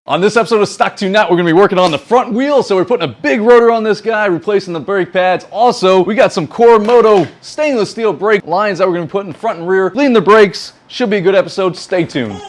On this episode of Stock to Not, we're going to be working on the front wheel, so we're putting a big rotor on this guy, replacing the brake pads. Also, we got some Coromoto stainless steel brake lines that we're going to be putting front and rear, bleeding the brakes. Should be a good episode. Stay tuned.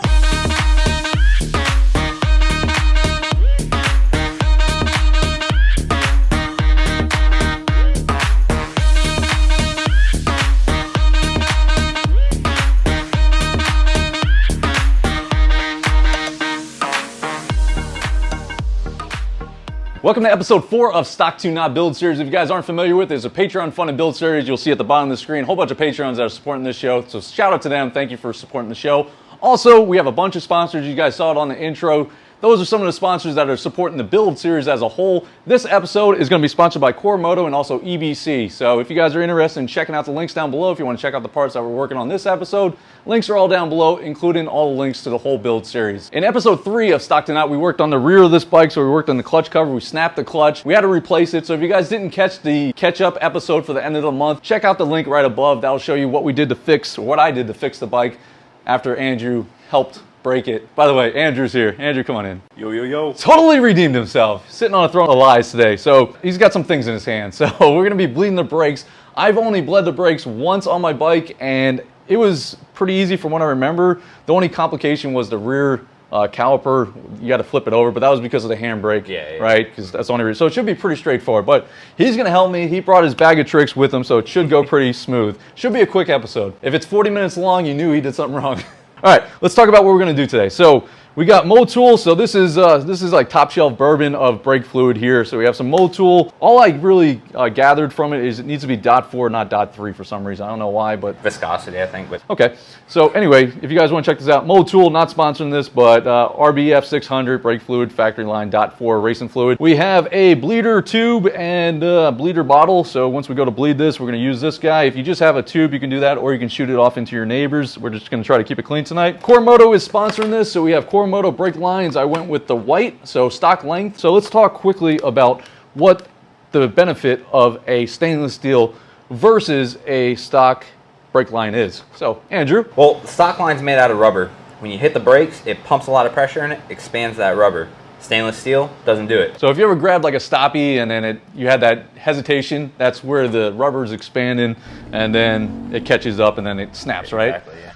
Welcome to episode 4 of Stock to Not build series. If you guys aren't familiar with it, it's a Patreon funded build series. You'll see at the bottom of the screen a whole bunch of Patreons that are supporting this show. So shout out to them. Thank you for supporting the show. Also, we have a bunch of sponsors. You guys saw it on the intro. Those are some of the sponsors that are supporting the build series as a whole. This episode is going to be sponsored by Coromoto and also Ebc. So if you guys are interested in checking out the links down below, if you want to check out the parts that we're working on this episode, links are all down below, including all the links to the whole build series. In episode 3 of Stock to Not, we worked on the rear of this bike, so we worked on the clutch cover, we snapped the clutch, we had to replace it. So if you guys didn't catch the catch-up episode for the end of the month, check out the link right above. That'll show you what we did to fix, or what I did to fix the bike after Andrew helped break it. By the way, Andrew's here. Andrew, come on in. Yo, yo, yo. Totally redeemed himself. Sitting on a throne of lies today. So he's got some things in his hand. So we're gonna be bleeding the brakes. I've only bled the brakes once on my bike, and it was pretty easy from what I remember. The only complication was the rear caliper. You got to flip it over, but that was because of the handbrake, right? Because that's the only reason. So it should be pretty straightforward. But he's gonna help me. He brought his bag of tricks with him, so it should go pretty smooth. Should be a quick episode. If it's 40 minutes long, you knew he did something wrong. All right, let's talk about what we're gonna do today. So we got Moto. So this is like top shelf bourbon of brake fluid here. So we have some Moto. All I really gathered from it is it needs to be .4, not .3 for some reason. I don't know why, but Viscosity, I think. But okay. So anyway, if you guys want to check this out, Moto, not sponsoring this, but RBF 600 brake fluid, factory line .4 racing fluid. We have a bleeder tube and bleeder bottle. So once we go to bleed this, we're going to use this guy. If you just have a tube, you can do that, or you can shoot it off into your neighbors. We're just going to try to keep it clean tonight. Coromoto is sponsoring this, so we have Coromoto brake lines. I went with the white, so stock length. So let's talk quickly about what the benefit of a stainless steel versus a stock brake line is. So, Andrew. Well, the stock line's made out of rubber. When you hit the brakes, it pumps a lot of pressure in it, expands that rubber. Stainless steel doesn't do it. So if you ever grabbed like a stoppie and then you had that hesitation, that's where the rubber is expanding, and then it catches up and then it snaps, right? Exactly, yeah.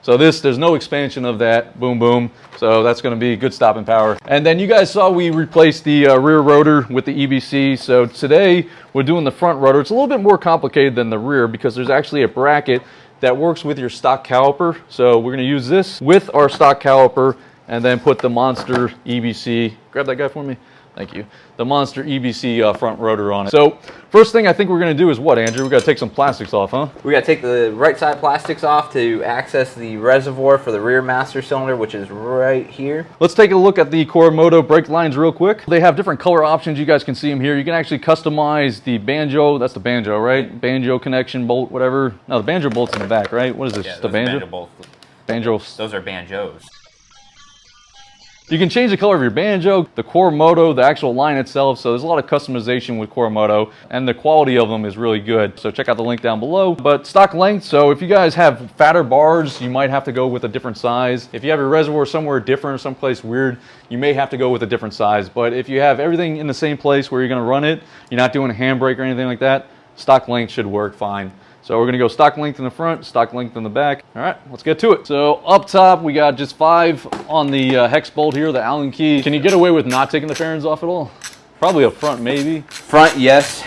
So there's no expansion of that, boom, boom. So that's gonna be good stopping power. And then you guys saw we replaced the rear rotor with the EBC. So today we're doing the front rotor. It's a little bit more complicated than the rear because there's actually a bracket that works with your stock caliper. So we're gonna use this with our stock caliper and then put the Monster EBC, grab that guy for me. Thank you. The Monster EBC front rotor on it. So first thing I think we're gonna do is what, Andrew? We gotta take some plastics off, huh? We gotta take the right side plastics off to access the reservoir for the rear master cylinder, which is right here. Let's take a look at the Coromoto brake lines real quick. They have different color options. You guys can see them here. You can actually customize the banjo. That's the banjo, right? Banjo connection bolt, whatever. No, the banjo bolt's in the back, right? What is this? Yeah, the banjo? Banjos. Those are banjos. You can change the color of your banjo, the Coromoto, the actual line itself. So there's a lot of customization with Coromoto, and the quality of them is really good. So check out the link down below. But stock length, so if you guys have fatter bars, you might have to go with a different size. If you have your reservoir somewhere different or someplace weird, you may have to go with a different size. But if you have everything in the same place where you're gonna run it, you're not doing a handbrake or anything like that, stock length should work fine. So we're gonna go stock length in the front, stock length in the back. All right, let's get to it. So up top, we got just 5 on the hex bolt here, the Allen key. Can you get away with not taking the fairings off at all? Probably up front, maybe. Front, yes.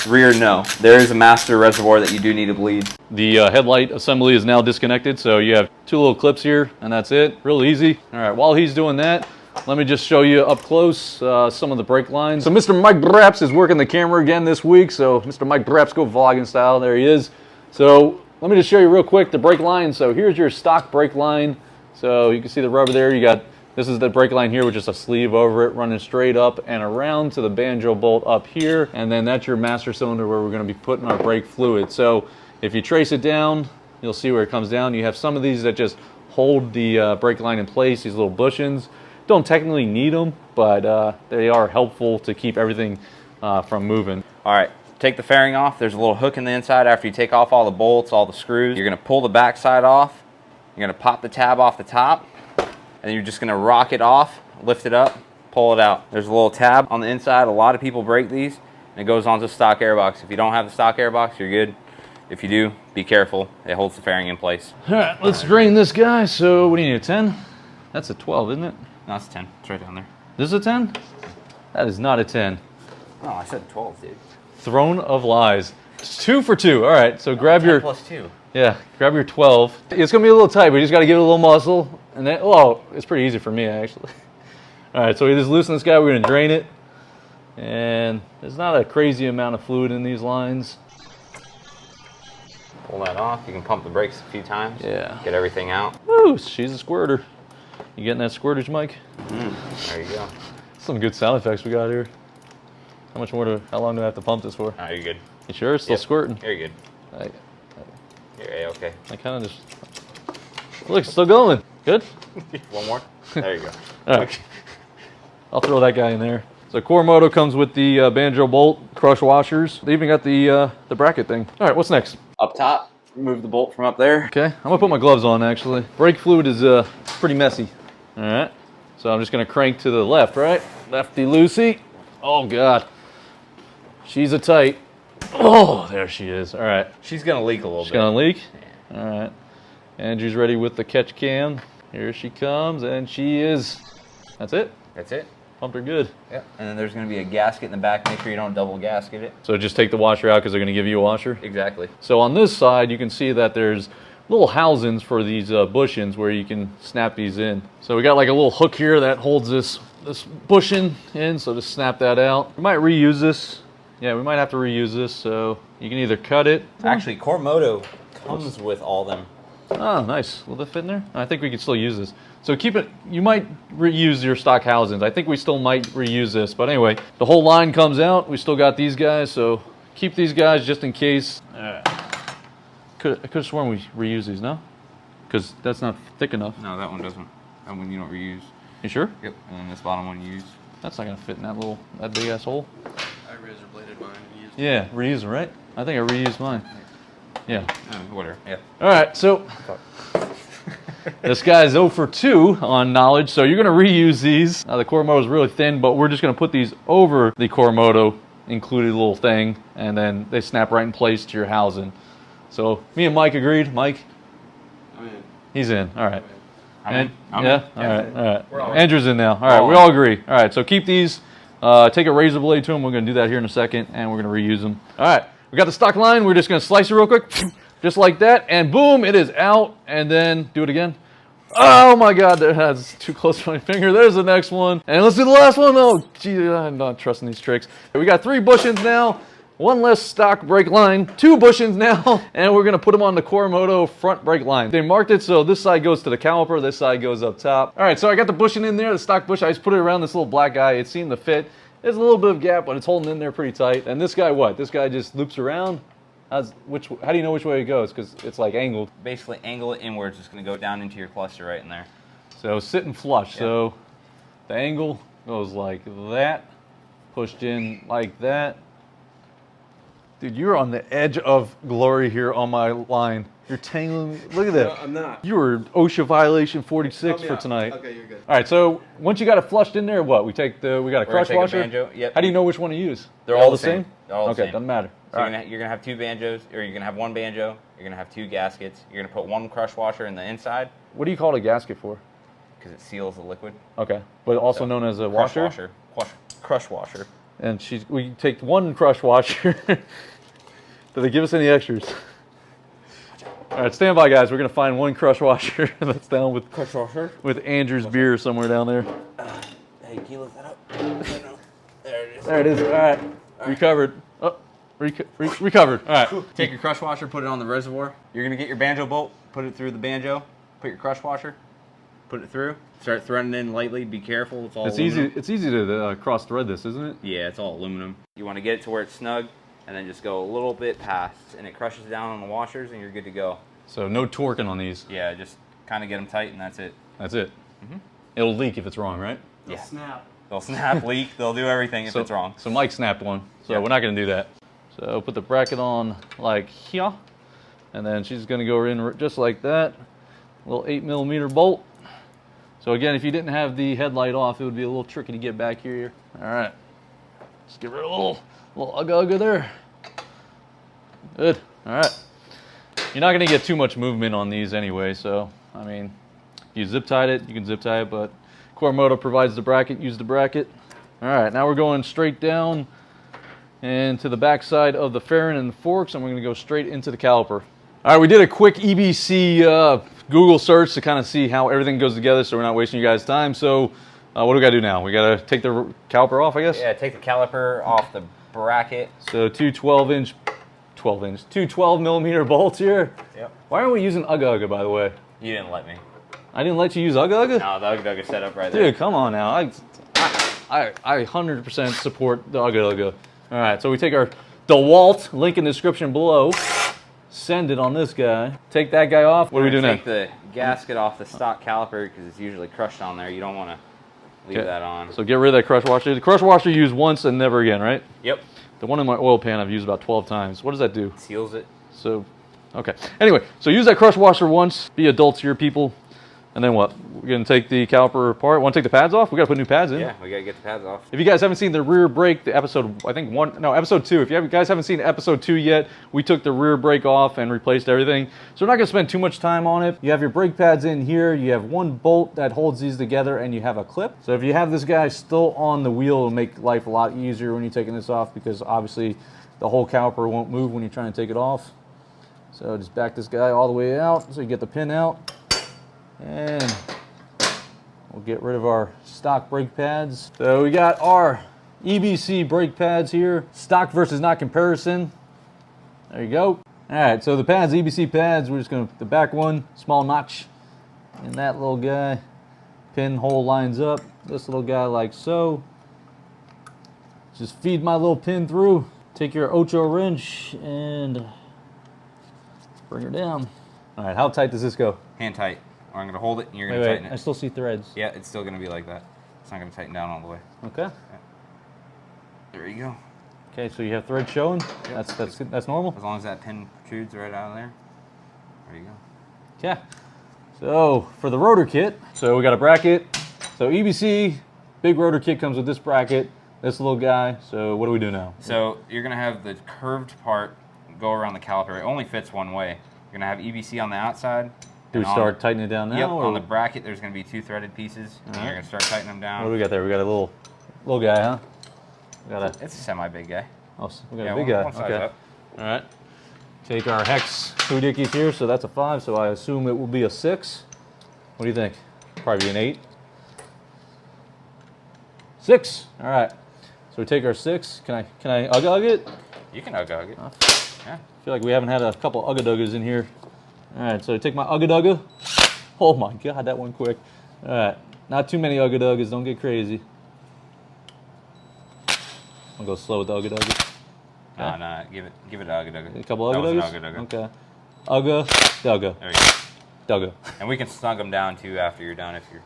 Rear, no. There is a master reservoir that you do need to bleed. The headlight assembly is now disconnected, so you have 2 little clips here, and that's it. Real easy. All right, while he's doing that, let me just show you up close some of the brake lines. So Mr. Mike Braps is working the camera again this week. So Mr. Mike Braps, go vlogging style. There he is. So let me just show you real quick the brake line. So here's your stock brake line. So you can see the rubber there. You got, this is the brake line here with just a sleeve over it running straight up and around to the banjo bolt up here. And then that's your master cylinder where we're going to be putting our brake fluid. So if you trace it down, you'll see where it comes down. You have some of these that just hold the brake line in place, these little bushings. Don't technically need them, but they are helpful to keep everything from moving. All right. take the fairing off, there's a little hook in the inside. After you take off all the bolts, all the screws, you're gonna pull the back side off. You're gonna pop the tab off the top, and you're just gonna rock it off, lift it up, pull it out. There's a little tab on the inside. A lot of people break these, and it goes onto the stock airbox. If you don't have the stock airbox, you're good. If you do, be careful. It holds the fairing in place. All right, let's drain this guy. So what do you need, a 10? That's a 12, isn't it? No, it's 10. It's right down there. This is a 10? That is not a 10. No, I said 12, dude. Throne of lies. It's 2 for 2. All right, so grab 10 your... plus 2. Yeah, grab your 12. It's gonna be a little tight, but you just gotta give it a little muscle. And then, oh, it's pretty easy for me, actually. All right, so we just loosen this guy. We're gonna drain it. And there's not a crazy amount of fluid in these lines. Pull that off. You can pump the brakes a few times. Yeah. Get everything out. Woo, she's a squirter. You getting that squirtage, Mike? There you go. Some good sound effects we got here. How much more how long do I have to pump this for? Oh, you're good. You sure? It's still squirting? You're good. You're A-okay. I kind of just... Look, it's still going. Good? One more? There you go. All right. I'll throw that guy in there. So Coromoto comes with the banjo bolt, crush washers. They even got the bracket thing. All right, what's next? Up top, remove the bolt from up there. Okay, I'm gonna put my gloves on actually. Brake fluid is pretty messy. All right, so I'm just gonna crank to the left, right? Lefty loosey. Oh God, she's a tight. Oh, there she is. All right. She's gonna leak a little bit. She's gonna leak? Yeah. All right. Andrew's ready with the catch cam. Here she comes, and she is. That's it? That's it. Pumped her good. Yep. And then there's gonna be a gasket in the back. Make sure you don't double gasket it. So just take the washer out because they're gonna give you a washer? Exactly. So on this side, you can see that there's little housings for these bushings where you can snap these in. So we got like a little hook here that holds this bushing in, so just snap that out. We might reuse this. Yeah, we might have to reuse this, so you can either cut it. Actually, Coromoto comes with all them. Oh, nice. Will that fit in there? I think we can still use this. So keep it, you might reuse your stock housings. I think we still might reuse this, but anyway, the whole line comes out. We still got these guys, so keep these guys just in case. I could have sworn we reuse these, no? Because that's not thick enough. No, that one doesn't. That one you don't reuse. You sure? Yep. And then this bottom one you use. That's not gonna fit in that big ass hole. I razor bladed mine and used Yeah, reuse them, right? I think I reused mine. Yeah. Whatever. Yeah. All right, so this guy's 0 for 2 on knowledge, so you're gonna reuse these. Now the Coromoto is really thin, but we're just gonna put these over the Coromoto included little thing, and then they snap right in place to your housing. So me and Mike agreed. Mike? I'm in. He's in. All right. I'm in. Yeah? All right. We're all Andrew's in now. All right, we all agree. All right, so keep these. Take a razor blade to them. We're going to do that here in a second, and we're going to reuse them. All right, we got the stock line. We're just going to slice it real quick, just like that, and boom, it is out. And then do it again. Oh my God, that's too close to my finger. There's the next one. And let's do the last one. Oh, gee, I'm not trusting these tricks. We got 3 bushings now. 1 less stock brake line, 2 bushings now, and we're gonna put them on the Coromoto front brake line. They marked it so this side goes to the caliper, this side goes up top. All right, so I got the bushing in there, the stock bush. I just put it around this little black guy. It seemed to fit. There's a little bit of gap, but it's holding in there pretty tight. And this guy, what? This guy just loops around? How do you know which way it goes? Because it's like angled. Basically, angle it inwards. It's going to go down into your cluster right in there. So sitting flush. Yep. So the angle goes like that, pushed in like that. Dude, you're on the edge of glory here on my line. You're tangling. Look at that. No, I'm not. You were OSHA violation 46 for Help me out. tonight. Okay, you're good. All right, so once you got it flushed in there, what? We got a We're crush gonna take washer? a banjo. Yep. How do you know which one to use? They're all the same. They're all the okay, same. doesn't matter. So you're gonna have 2 banjos, or you're gonna have 1 banjo. You're gonna have 2 gaskets. You're gonna put 1 crush washer in the inside What do you call it a gasket for? because it seals the liquid. Okay, but also known as a Crush washer? Crush washer. And we take 1 crush washer. Do they give us any extras? All right, stand by, guys. We're gonna find 1 crush washer that's down with Crush washer. with Andrew's beer somewhere down there. Hey, can you lift that up? There it is. There it is. All right, recovered. Oh, recovered. All right. Take your crush washer, put it on the reservoir. You're gonna get your banjo bolt, put it through the banjo, put your crush washer, put it through. Start threading in lightly. Be careful. It's all aluminum. It's easy to cross thread this, isn't it? Yeah, it's all aluminum. You want to get it to where it's snug, and then just go a little bit past, and it crushes down on the washers, and you're good to go. So no torquing on these. Yeah, just kind of get them tight, and that's it. That's it. It'll leak if it's wrong, right? Snap. They'll snap, leak. They'll do everything if it's wrong. So Mike snapped one. So we're not going to do that. So put the bracket on like here, and then she's going to go in just like that. Little 8mm bolt. So again, if you didn't have the headlight off, it would be a little tricky to get back here. All right, just get rid of a little ugga there. Good. All right. You're not going to get too much movement on these anyway, so I mean, you zip tied it, you can zip tie it, but Coromoto provides the bracket. Use the bracket. All right, now we're going straight down and to the back side of the fairing and the forks, and we're going to go straight into the caliper. All right, we did a quick EBC Google search to kind of see how everything goes together, so we're not wasting you guys' time. So what do we got to do now? We got to take the caliper off, I guess? Yeah, take the caliper off the bracket. So two 12mm bolts here. Yep. Why aren't we using Ugga, by the way? You didn't let me. I didn't let you use Ugga? No, the Ugga is set up right there. Dude, come on now. I 100% support the Ugga. All right, so we take our DeWalt, link in the description below, send it on this guy. Take that guy off. What do we do now? Take the gasket off the stock caliper because it's usually crushed on there. You don't want to leave that on. So get rid of that crush washer. The crush washer you use once and never again, right? Yep. The one in my oil pan I've used about 12 times. What does that do? Seals it. So, okay. Anyway, so use that crush washer once. Be adults here, people. And then what? We're going to take the caliper apart. Want to take the pads off? We got to put new pads in. Yeah, we got to get the pads off. If you guys haven't seen the rear brake, the episode, I think episode 2. If you guys haven't seen episode 2 yet, we took the rear brake off and replaced everything. So we're not going to spend too much time on it. You have your brake pads in here. You have one bolt that holds these together, and you have a clip. So if you have this guy still on the wheel, it'll make life a lot easier when you're taking this off, because obviously the whole caliper won't move when you're trying to take it off. So just back this guy all the way out so you get the pin out. And we'll get rid of our stock brake pads. So we got our EBC brake pads here. Stock versus not comparison. There you go. All right, so the pads, EBC pads, we're just going to, the back one, small notch in that little guy. Pinhole lines up. This little guy like so. Just feed my little pin through. Take your Ocho wrench and bring her down. All right, how tight does this go? Hand tight. Or I'm going to hold it and you're going to tighten it. I still see threads. Yeah, it's still going to be like that. It's not going to tighten down all the way. Okay. Yeah. There you go. Okay, so you have thread showing. Yep. That's normal. As long as that pin protrudes right out of there. There you go. Okay. So for the rotor kit, so we got a bracket. So EBC big rotor kit comes with this bracket, this little guy. So what do we do now? So you're going to have the curved part go around the caliper. It only fits one way. You're going to have EBC on the outside. Do we start tightening it down now? Yep, or? on the bracket there's going to be 2 threaded pieces, and you're going to start tightening them down. What do we got there? We got a little guy, huh? We got It's a semi-big guy. Oh, we got Yeah, a big guy. one size Okay. up. All right. Take our hex hoodickies here. So that's a 5. So I assume it will be a 6. What do you think? Probably an 8. 6. All right. So we take our 6. Can I ugg it? You can ugg it. Yeah. I feel like we haven't had a couple ugga-duggas in here. All right, so I take my ugga-dugga. Oh my God, that went quick. All right, not too many ugga-duggas, don't get crazy. I'll go slow with the ugga-dugga. Okay. No, give it a ugga-dugga. A couple ugga-duggas? Okay. Ugga, dugga. There you go. Dugga. And we can snug them down too after you're done if you're...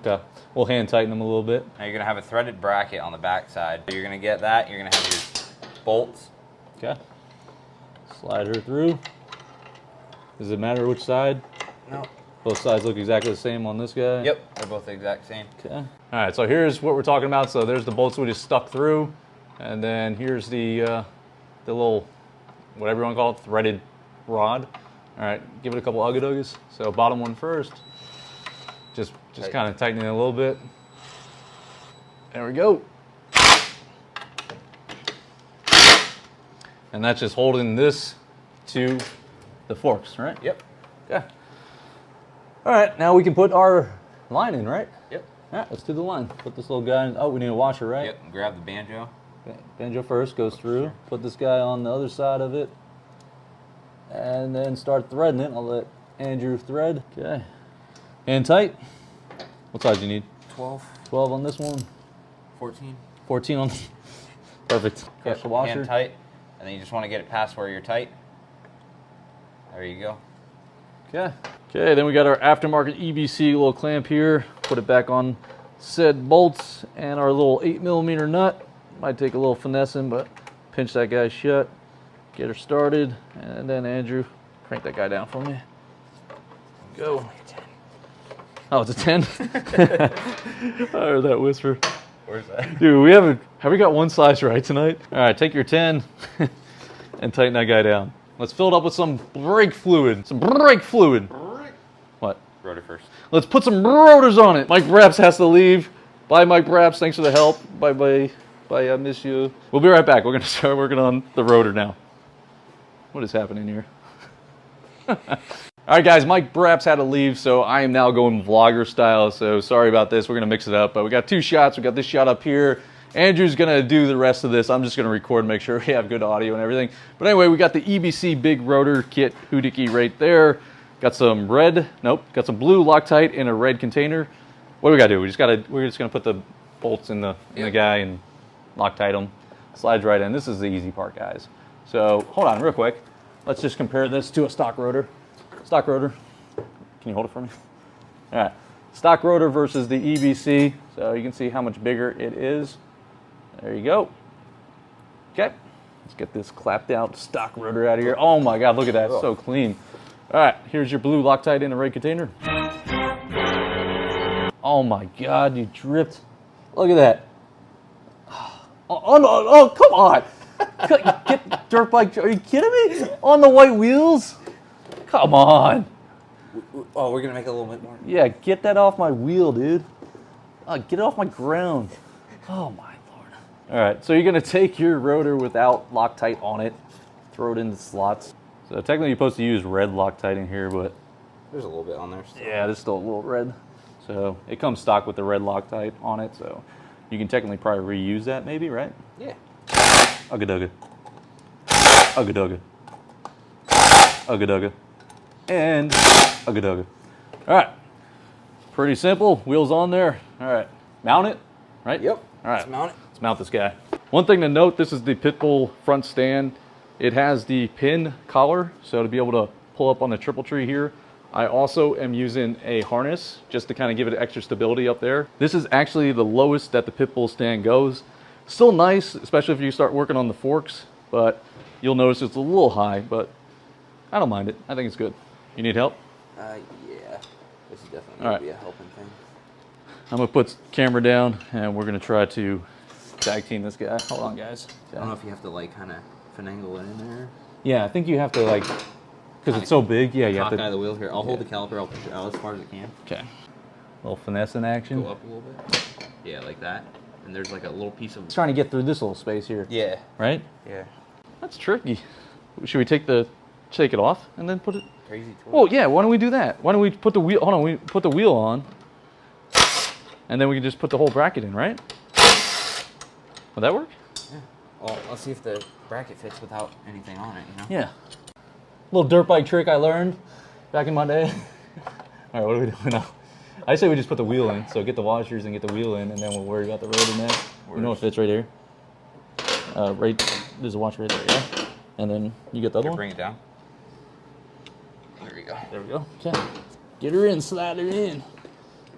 Okay, we'll hand tighten them a little bit. Now you're going to have a threaded bracket on the back side. You're going to get that, you're going to have your bolts. Okay. Slide her through. Does it matter which side? No. Both sides look exactly the same on this guy? Yep, they're both the exact same. Okay. All right, so here's what we're talking about. So there's the bolts we just stuck through. And then here's the little, whatever you want to call it, threaded rod. All right, give it a couple ugga-duggas. So bottom one first. Just kind of tightening it a little bit. There we go. And that's just holding this to the forks, right? Yep. Okay. All right, now we can put our line in, right? Yep. All right, let's do the line. Put this little guy in. Oh, we need a washer, right? Yep, grab the banjo. Okay. Banjo first, goes through. Put this guy on the other side of it. And then start threading it. I'll let Andrew thread. Okay. Hand tight. What size do you need? 12. 12 on this one. 14. 14 on. Perfect. Catch the washer. Hand tight, and then you just want to get it past where you're tight. There you go. Okay. Okay, then we got our aftermarket EBC little clamp here. Put it back on said bolts and our little 8mm nut. Might take a little finessing, but pinch that guy shut, get her started, and then Andrew, crank that guy down for me. Go. Oh, it's a 10? I heard that whisper. Where's that? Dude, have we got one size right tonight? All right, take your 10 and tighten that guy down. Let's fill it up with some brake fluid. What? Rotor first. Let's put some rotors on it. Mike Braps has to leave. Bye, Mike Braps. Thanks for the help. Bye. I miss you. We'll be right back. We're going to start working on the rotor now. What is happening here? All right, guys, Mike Braps had to leave, so I am now going vlogger style, so sorry about this. We're going to mix it up, but we got 2 shots. We got this shot up here. Andrew's going to do the rest of this. I'm just going to record and make sure we have good audio and everything. But anyway, we got the EBC Big Rotor Kit hoodie right there. Got some blue Loctite in a red container. What do we got to do? We're just going to put the bolts in the guy and Loctite them. Slides right in. This is the easy part, guys. So hold on real quick. Let's just compare this to a stock rotor. Stock rotor. Can you hold it for me? All right. Stock rotor versus the EBC. So you can see how much bigger it is. There you go. Okay. Let's get this clapped out stock rotor out of here. Oh my God, look at that. It's so clean. All right. Here's your blue Loctite in a red container. Oh my God, you dripped. Look at that. Oh, come on. Get dirt bike. Are you kidding me? On the white wheels? Come on. Oh, we're gonna make it a little bit more. Yeah, get that off my wheel, dude. Get it off my ground. Oh my Lord. All right, so you're gonna take your rotor without Loctite on it, throw it in the slots. So technically you're supposed to use red Loctite in here, but There's a little bit on there still. yeah, there's still a little red. So it comes stock with the red Loctite on it, so you can technically probably reuse that maybe, right? Yeah. Ugga-dugga. Ugga-dugga. Ugga-dugga. And ugga-dugga. All right. Pretty simple. Wheels on there. All right. Mount it, right? Yep. All right. Let's mount it. Let's mount this guy. One thing to note, this is the PITBULL front stand. It has the pin collar, so to be able to pull up on the triple tree here. I also am using a harness just to kind of give it extra stability up there. This is actually the lowest that the PITBULL stand goes. Still nice, especially if you start working on the forks, but you'll notice it's a little high, but I don't mind it. I think it's good. You need help? Yeah. This is definitely All gonna right. be a helping thing. I'm gonna put camera down and we're gonna try to tag team this guy. Hold on, guys. I don't know if you have to like kind of finagle it in there. Yeah, I think you have to like, because it's so big, yeah, you have Cockeye to. the wheel here. I'll hold the caliper. I'll push it out as far as it can. Okay. A little finesse in action. Go up a little bit. Yeah, like that. And there's like a little piece of. Trying to get through this little space here. Yeah. Right? Yeah. That's tricky. Should we take it off and then put it? Crazy. Well, yeah. Why don't we do that? Why don't we put the wheel? Hold on. We put the wheel on, and then we can just put the whole bracket in, right? Would that work? Yeah. Well, let's see if the bracket fits without anything on it. You know. Yeah. Little dirt bike trick I learned back in my day. All right, what are we doing now? I say we just put the wheel in. So get the washers and get the wheel in, and then we'll worry about the rotor next. You know what fits right here? There's a washer right there, yeah? And then you get the other one? Bring it down. There we go. There we go. Okay. Get her in, slide her in.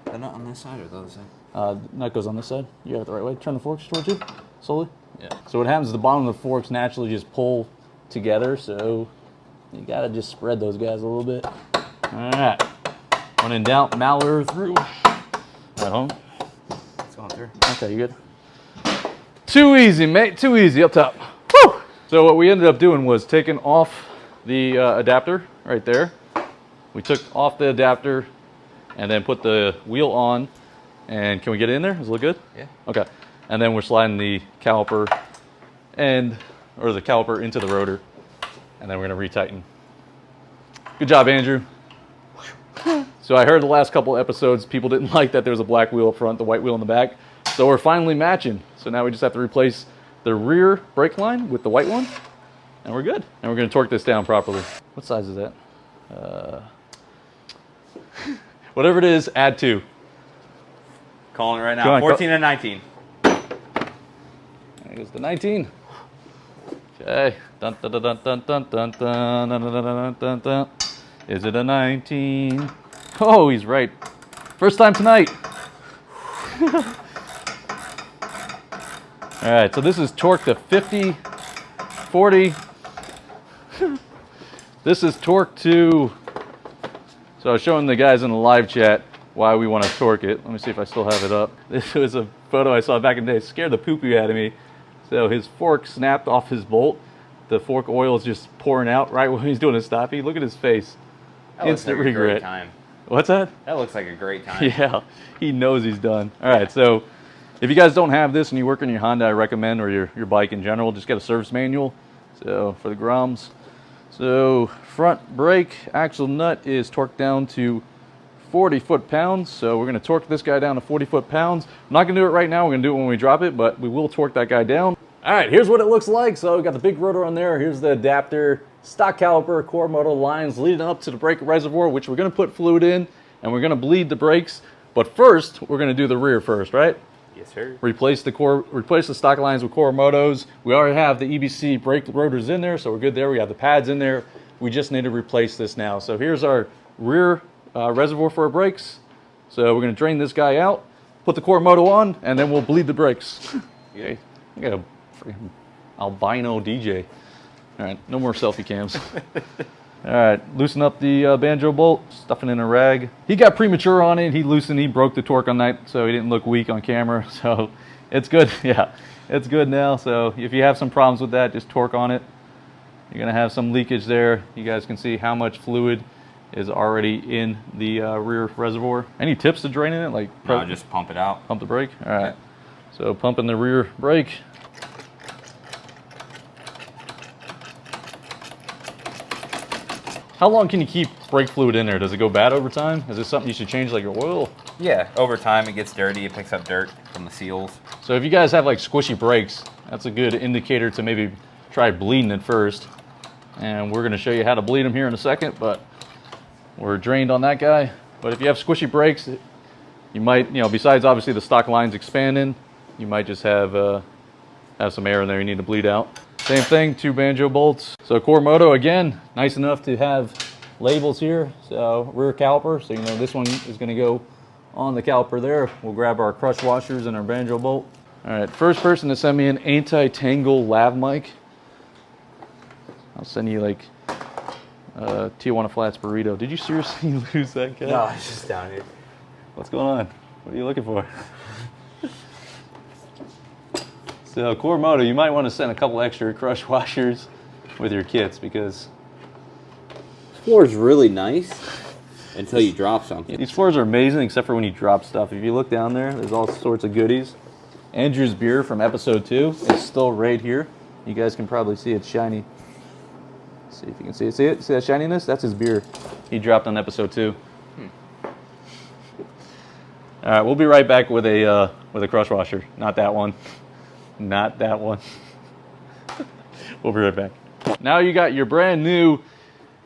The nut on this side or the other side? Nut goes on this side. You got it the right way. Turn the forks towards you, slowly. Yeah. So what happens is the bottom of the forks naturally just pull together, so you gotta just spread those guys a little bit. All right. When in doubt, mallet her through. Right home? It's going through. Okay, you good? Too easy, mate. Too easy up top. Woo! So what we ended up doing was taking off the adapter right there. We took off the adapter and then put the wheel on. And can we get it in there? Does it look good? Yeah. Okay. And then we're sliding the caliper or the caliper into the rotor. And then we're gonna retighten. Good job, Andrew. So I heard the last couple episodes, people didn't like that there was a black wheel up front, the white wheel in the back. So we're finally matching. So now we just have to replace the rear brake line with the white one, and we're good. And we're gonna torque this down properly. What size is that? Whatever it is, add 2. Calling it right now. Go on, 14 and 19. There goes the 19. Okay. Dun, dun, dun, dun, dun, dun, dun, dun, dun, dun, dun, dun, dun. Is it a 19? Oh, he's right. First time tonight. All right, so this is torqued to 50 40. This is torque to, so I was showing the guys in the live chat why we want to torque it. Let me see if I still have it up. This was a photo I saw back in the day. It scared the poo-poo out of me. So his fork snapped off his bolt. The fork oil is just pouring out right when he's doing a stoppie. Look at his face. That looks Instant like regret. a great time. What's that? That looks like a great time. Yeah, he knows he's done. All right, so if you guys don't have this and you work on your Honda, I recommend, or your bike in general, just get a service manual. So for the Groms. So front brake axle nut is torqued down to 40 foot-pounds. So we're going to torque this guy down to 40 foot-pounds. I'm not going to do it right now. We're going to do it when we drop it, but we will torque that guy down. All right, here's what it looks like. So we got the big rotor on there. Here's the adapter, stock caliper, Coromoto lines leading up to the brake reservoir, which we're going to put fluid in, and we're going to bleed the brakes. But first, we're going to do the rear first, right? Yes, sir. Replace the stock lines with Coromotos. We already have the Ebc brake rotors in there, so we're good there. We have the pads in there. We just need to replace this now. So here's our rear reservoir for our brakes. So we're going to drain this guy out, put the Coromoto on, and then we'll bleed the brakes. Okay, I got a freaking albino DJ. All right, no more selfie cams. All right, loosen up the banjo bolt, stuff it in a rag. He got premature on it. He loosened, he broke the torque on that, so he didn't look weak on camera. So it's good, yeah, it's good now. So if you have some problems with that, just torque on it. You're gonna have some leakage there. You guys can see how much fluid is already in the rear reservoir. Any tips to draining it? Like No, just pump it out. Pump the brake? All right. Yeah. So pumping the rear brake. How long can you keep brake fluid in there? Does it go bad over time? Is this something you should change like your oil? Yeah, over time it gets dirty. It picks up dirt from the seals. So if you guys have like squishy brakes, that's a good indicator to maybe try bleeding it first. And we're gonna show you how to bleed them here in a second, but we're drained on that guy. But if you have squishy brakes, you might, besides obviously the stock lines expanding, you might just have some air in there you need to bleed out. Same thing, 2 banjo bolts. So Coromoto, again, nice enough to have labels here. So rear caliper, so this one is gonna go on the caliper there. We'll grab our crush washers and our banjo bolt. All right, first person to send me an anti-tangle lav mic. I'll send you like Tijuana Flats burrito. Did you seriously lose that guy? No, it's just down here. What's going on? What are you looking for? So Coromoto, you might want to send a couple extra crush washers with your kits because This floor is really nice until you drop something. these floors are amazing except for when you drop stuff. If you look down there, there's all sorts of goodies. Andrew's beer from episode 2 is still right here. You guys can probably see it's shiny. See if you can see it. See it? See that shininess? That's his beer. He dropped on episode 2. All right, we'll be right back with a crush washer. Not that one. Not that one. We'll be right back. Now you got your brand new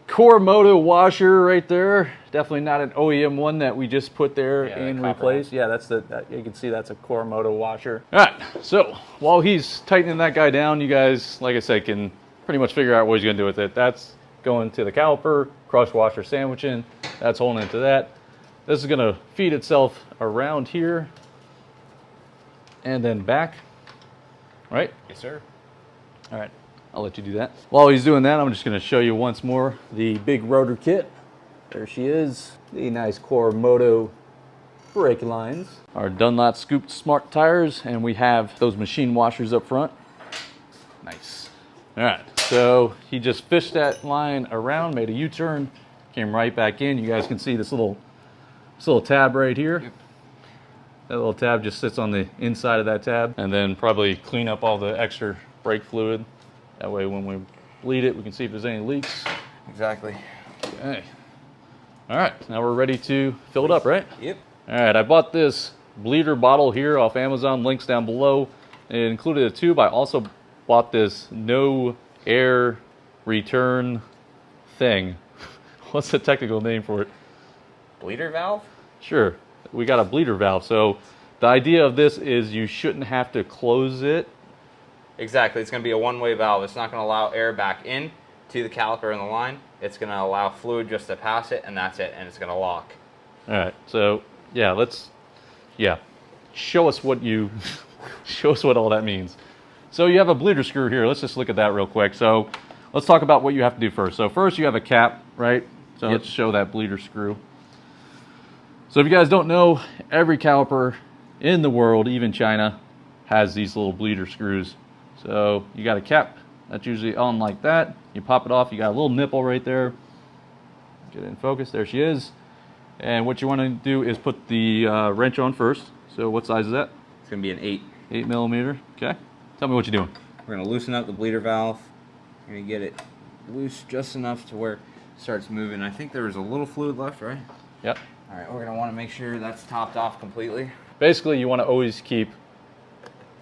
Coromoto washer right there. Definitely not an OEM one that we just put there and replaced. Yeah, that's you can see that's a Coromoto washer. All right, so while he's tightening that guy down, you guys, like I said, can pretty much figure out what he's gonna do with it. That's going to the caliper, crush washer sandwiching. That's holding into that. This is gonna feed itself around here and then back, right? Yes, sir. All right, I'll let you do that. While he's doing that, I'm just gonna show you once more the big rotor kit. There she is, the nice Coromoto brake lines. Our DUNLOP scooped smart tires, and we have those machine washers up front. Nice. All right, so he just fished that line around, made a U-turn, came right back in. You guys can see this little tab right here. Yep. That little tab just sits on the inside of that tab, and then probably clean up all the extra brake fluid. That way when we bleed it, we can see if there's any leaks. Exactly. Okay. All right, now we're ready to fill it up, right? Yep. All right, I bought this bleeder bottle here off Amazon, links down below. It included a tube. I also bought this no air return thing. What's the technical name for it? Bleeder valve? Sure, we got a bleeder valve. So the idea of this is you shouldn't have to close it. Exactly. It's going to be a one-way valve. It's not going to allow air back in to the caliper and the line. It's going to allow fluid just to pass it, and that's it, and it's going to lock. All right, so yeah, show us what all that means. So you have a bleeder screw here. Let's just look at that real quick. So let's talk about what you have to do first. So first you have a cap, right? So let's show that bleeder screw. So if you guys don't know, every caliper in the world, even China, has these little bleeder screws. So you got a cap that's usually on like that. You pop it off, you got a little nipple right there. Get it in focus, there she is. And what you want to do is put the wrench on first. So what size is that? It's gonna be an 8. 8 millimeter, okay. Tell me what you're doing. We're gonna loosen up the bleeder valve. We're gonna get it loose just enough to where it starts moving. I think there was a little fluid left, right? Yep. All right, we're gonna wanna make sure that's topped off completely. Basically, you want to always keep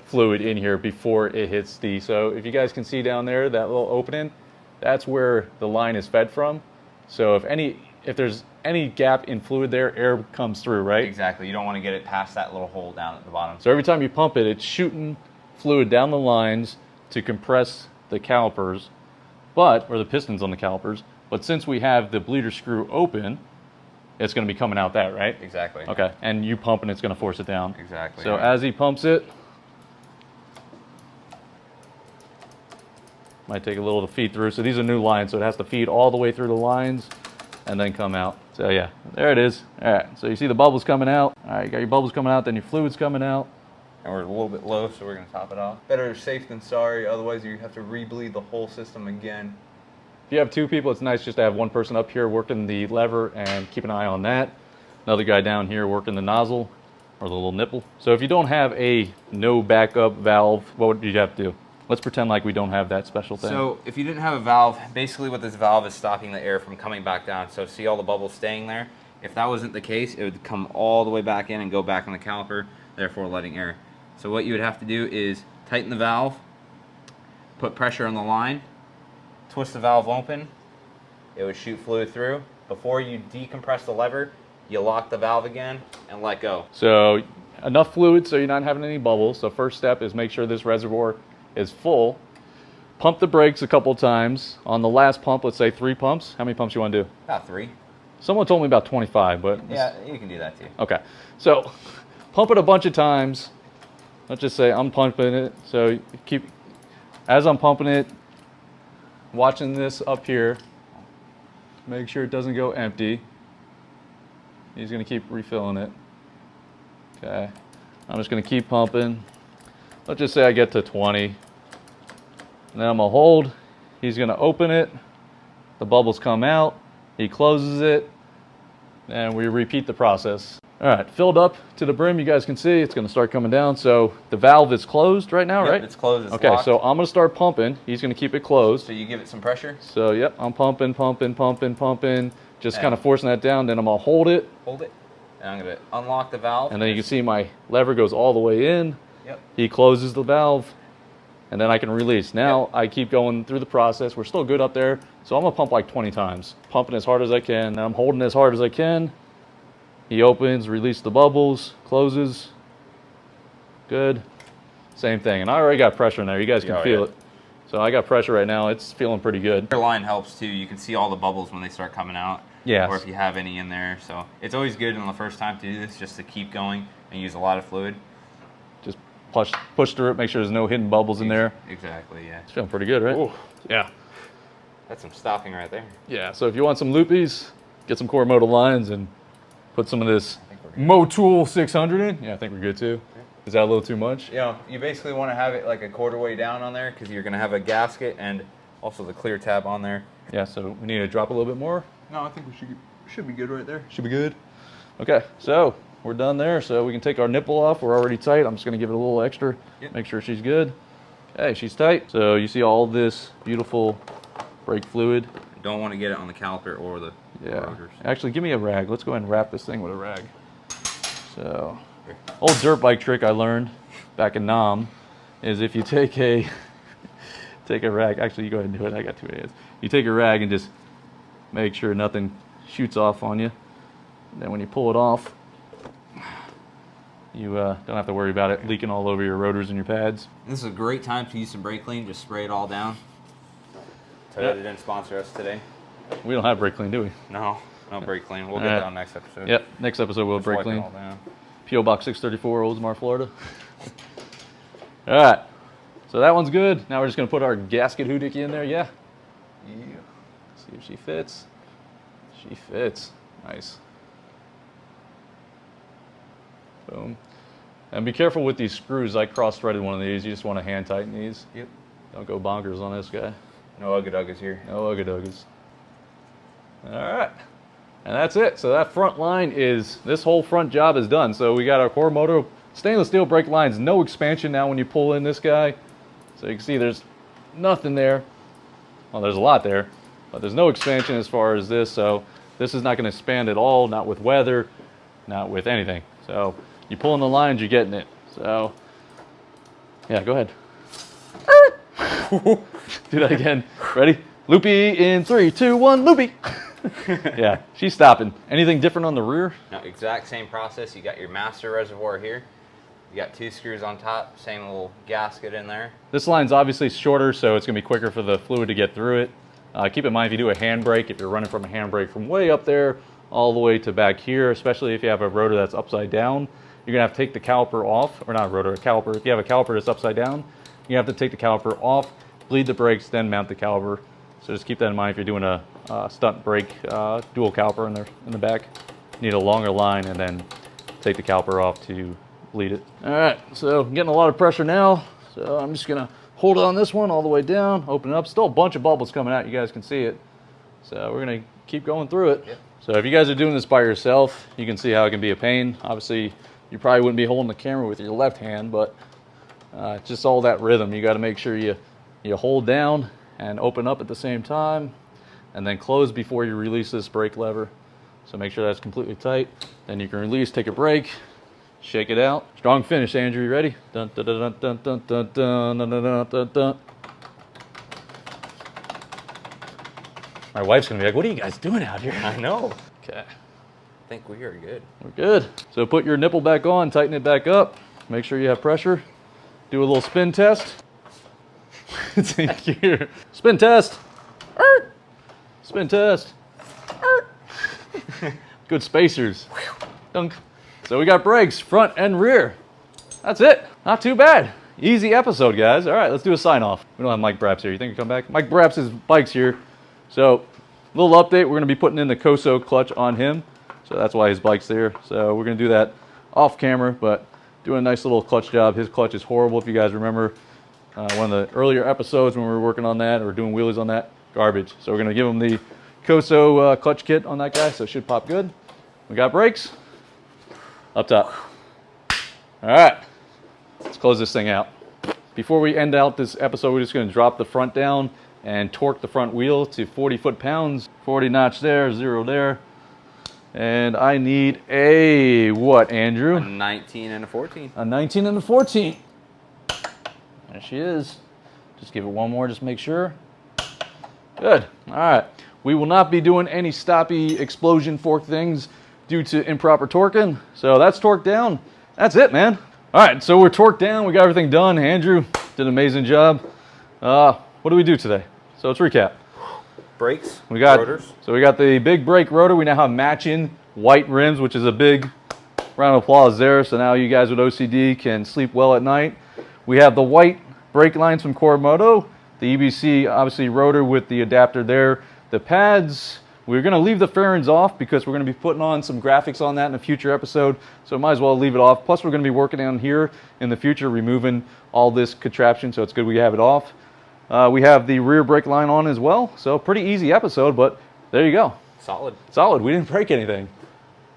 fluid in here before it hits the, so if you guys can see down there, that little opening, that's where the line is fed from. So if there's any gap in fluid there, air comes through, right? Exactly, you don't wanna get it past that little hole down at the bottom. So every time you pump it, it's shooting fluid down the lines to compress the calipers, or the pistons on the calipers. But since we have the bleeder screw open, it's going to be coming out that, right? Exactly. Okay, and you pumping, it's going to force it down. Exactly. So as he pumps it, might take a little to feed through. So these are new lines, so it has to feed all the way through the lines and then come out. So yeah, there it is. All right, so you see the bubbles coming out. All right, you got your bubbles coming out, then your fluid's coming out. And we're a little bit low, so we're gonna top it off. Better safe than sorry, otherwise you have to re-bleed the whole system again. If you have 2 people, it's nice just to have one person up here working the lever and keep an eye on that. Another guy down here working the nozzle or the little nipple. So if you don't have a no backup valve, what would you have to do? Let's pretend like we don't have that special thing. So if you didn't have a valve, basically what this valve is stopping the air from coming back down. So see all the bubbles staying there? If that wasn't the case, it would come all the way back in and go back on the caliper, therefore letting air. So what you would have to do is tighten the valve, put pressure on the line, twist the valve open, it would shoot fluid through. Before you decompress the lever, you lock the valve again and let go. So enough fluid so you're not having any bubbles. So first step is make sure this reservoir is full. Pump the brakes a couple times. On the last pump, let's say 3 pumps. How many pumps you want to do? About 3. Someone told me about 25, but... Yeah, you can do that too. Okay. So pump it a bunch of times. Let's just say I'm pumping it. So as I'm pumping it, watching this up here, make sure it doesn't go empty. He's going to keep refilling it. Okay. I'm just going to keep pumping. Let's just say I get to 20. And then I'm going to hold. He's going to open it. The bubbles come out. He closes it. And we repeat the process. All right, filled up to the brim. You guys can see it's going to start coming down. So the valve is closed right now, Yep, right? it's closed. It's okay, locked. so I'm going to start pumping. He's going to keep it closed. So you give it some pressure. So, yep, I'm pumping, pumping, pumping, pumping. Just And kind of forcing that down. Then I'm going to hold it. Hold it. And I'm going to unlock the valve. And then you can see my lever goes all the way in. Yep. He closes the valve. And then I can release. Now I keep going through the process. We're still good up there. So I'm going to pump like 20 times. Pumping as hard as I can. Now I'm holding as hard as I can. He opens, release the bubbles, closes. Good. Same thing. And I already got pressure in there. You guys can feel it. So I got pressure right now. It's feeling pretty good. Your line helps too. You can see all the bubbles when they start coming out. Yes. Or if you have any in there. So it's always good on the first time to do this just to keep going and use a lot of fluid. Just push through it. Make sure there's no hidden bubbles in there. Exactly, yeah. It's feeling pretty good, right? Ooh. Yeah. That's some stopping right there. Yeah. So if you want some loopies, get some Coromoto lines and put some of this Moto 600 in. Yeah, I think we're good too. Is that a little too much? You know, you basically want to have it like a quarter way down on there because you're going to have a gasket and also the clear tab on there. Yeah, so we need to drop a little bit more. No, I think we should be good right there. Should be good. Okay, so we're done there. So we can take our nipple off. We're already tight. I'm just going to give it a little extra. Yep. Make sure she's good. Okay, she's tight. So you see all this beautiful brake fluid. You don't want to get it on the caliper or the rotors. Actually, give me a rag. Let's go ahead and wrap this thing with a rag. So, old dirt bike trick I learned back in Nam is if you take a rag. Actually, you go ahead and do it. I got 2 hands. You take a rag and just make sure nothing shoots off on you. And then when you pull it off, you don't have to worry about it leaking all over your rotors and your pads. This is a great time to use some brake clean. Just spray it all down. Toyota didn't sponsor us today. We don't have brake clean, do we? No brake clean. We'll get that on next episode. Yep, next episode we'll brake clean. P.O. Box 634, Oldsmar, Florida. All right, So that one's good. Now we're just gonna put our gasket hoodie in there. Yeah. See if she fits. She fits. Nice. Boom. And be careful with these screws. I cross-threaded one of these. You just want to hand tighten these. Yep. Don't go bonkers on this guy. No ugga-duggas here. No ugga-duggas. All right. And that's it. So that front line is, this whole front job is done. So we got our Coromoto stainless steel brake lines. No expansion now when you pull in this guy. So you can see there's nothing there. Well, there's a lot there, but there's no expansion as far as this. So this is not going to expand at all, not with weather, not with anything. So you pull in the lines, you're getting it. So yeah, go ahead. Do that again. Ready? Loopy in 3, 2, 1, loopy. Yeah, she's stopping. Anything different on the rear? No, exact same process. You got your master reservoir here. You got 2 screws on top, same little gasket in there. This line's obviously shorter, so it's gonna be quicker for the fluid to get through it. Keep in mind if you do a handbrake, if you're running from a handbrake from way up there all the way to back here, especially if you have a rotor that's upside down, you're gonna have to take the caliper off, or not a rotor, a caliper. If you have a caliper that's upside down, you have to take the caliper off, bleed the brakes, then mount the caliper. So just keep that in mind if you're doing a stunt brake dual caliper in the back. You need a longer line and then take the caliper off to bleed it. All right, so I'm getting a lot of pressure now. So I'm just gonna hold on this one all the way down, open it up. Still a bunch of bubbles coming out, you guys can see it. So we're gonna keep going through it. Yep. So if you guys are doing this by yourself, you can see how it can be a pain. Obviously, you probably wouldn't be holding the camera with your left hand, but just all that rhythm. You gotta make sure you hold down and open up at the same time, and then close before you release this brake lever. So make sure that's completely tight. Then you can release, take a break, shake it out. Strong finish, Andrew. You ready? Dun, dun, dun, dun, dun, dun, dun, dun, dun, dun, dun. My wife's gonna be like, "What are you guys doing out here?" I know. Okay. I think we are good. We're good. So put your nipple back on, tighten it back up. Make sure you have pressure. Do a little spin test. Take your spin test. Spin test. Good spacers. Dunk. So we got brakes, front and rear. That's it. Not too bad. Easy episode, guys. All right, let's do a sign off. We don't have Mike Braps here. You think he'll come back? Mike Braps' bike's here. So, little update. We're going to be putting in the KOSO clutch on him. So that's why his bike's there. So we're going to do that off camera, but doing a nice little clutch job. His clutch is horrible. If you guys remember one of the earlier episodes when we were working on that or doing wheelies on that, garbage. So we're going to give him the KOSO clutch kit on that guy, so it should pop good. We got brakes up top. All right, let's close this thing out. Before we end out this episode, we're just going to drop the front down and torque the front wheel to 40 foot-pounds. 40 notch there, 0 there. And I need a what, Andrew? A 19 and a 14. A 19 and a 14. There she is. Just give it one more, just make sure. Good. All right. We will not be doing any stoppy explosion fork things due to improper torquing. So that's torqued down. That's it, man. All right, so we're torqued down. We got everything done. Andrew did an amazing job. What do we do today? So let's recap. Brakes, we got rotors. So we got the big brake rotor. We now have matching white rims, which is a big round of applause there. So now you guys with OCD can sleep well at night. We have the white brake lines from Coromoto. The EBC, obviously, rotor with the adapter there. The pads, we're going to leave the fairings off because we're going to be putting on some graphics on that in a future episode. So might as well leave it off. Plus, we're going to be working on here in the future, removing all this contraption. So it's good we have it off. We have the rear brake line on as well. So pretty easy episode, but there you go. Solid. Solid. We didn't break anything.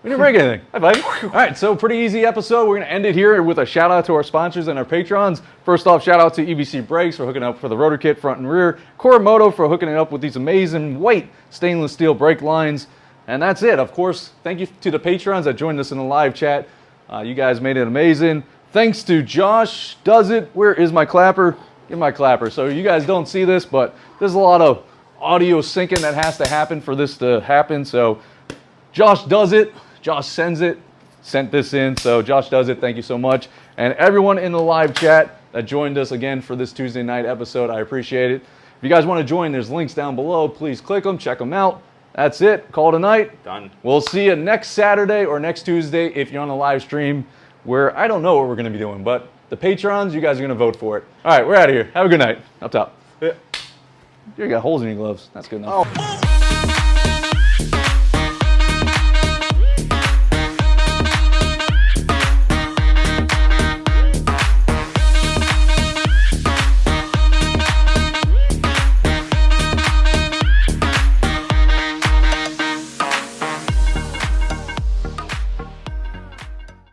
We didn't break anything. High five. All right, so pretty easy episode. We're going to end it here with a shout out to our sponsors and our patrons. First off, shout out to EBC Brakes for hooking up for the rotor kit front and rear. Coromoto for hooking it up with these amazing white stainless steel brake lines. And that's it. Of course, thank you to the patrons that joined us in the live chat. You guys made it amazing. Thanks to Josh Does It. Where is my clapper? Get my clapper. So you guys don't see this, but there's a lot of audio syncing that has to happen for this to happen. So Josh Does It. Josh sends it, sent this in, so Josh Does It, thank you so much. And everyone in the live chat that joined us again for this Tuesday night episode, I appreciate it. If you guys want to join, there's links down below. Please click them, check them out. That's it, call it a night. Done. We'll see you next Saturday or next Tuesday if you're on the live stream, where I don't know what we're going to be doing, but The patrons, you guys are gonna vote for it. All right, we're out of here. Have a good night. Up top. Yeah. You got holes in your gloves. That's good enough. Oh.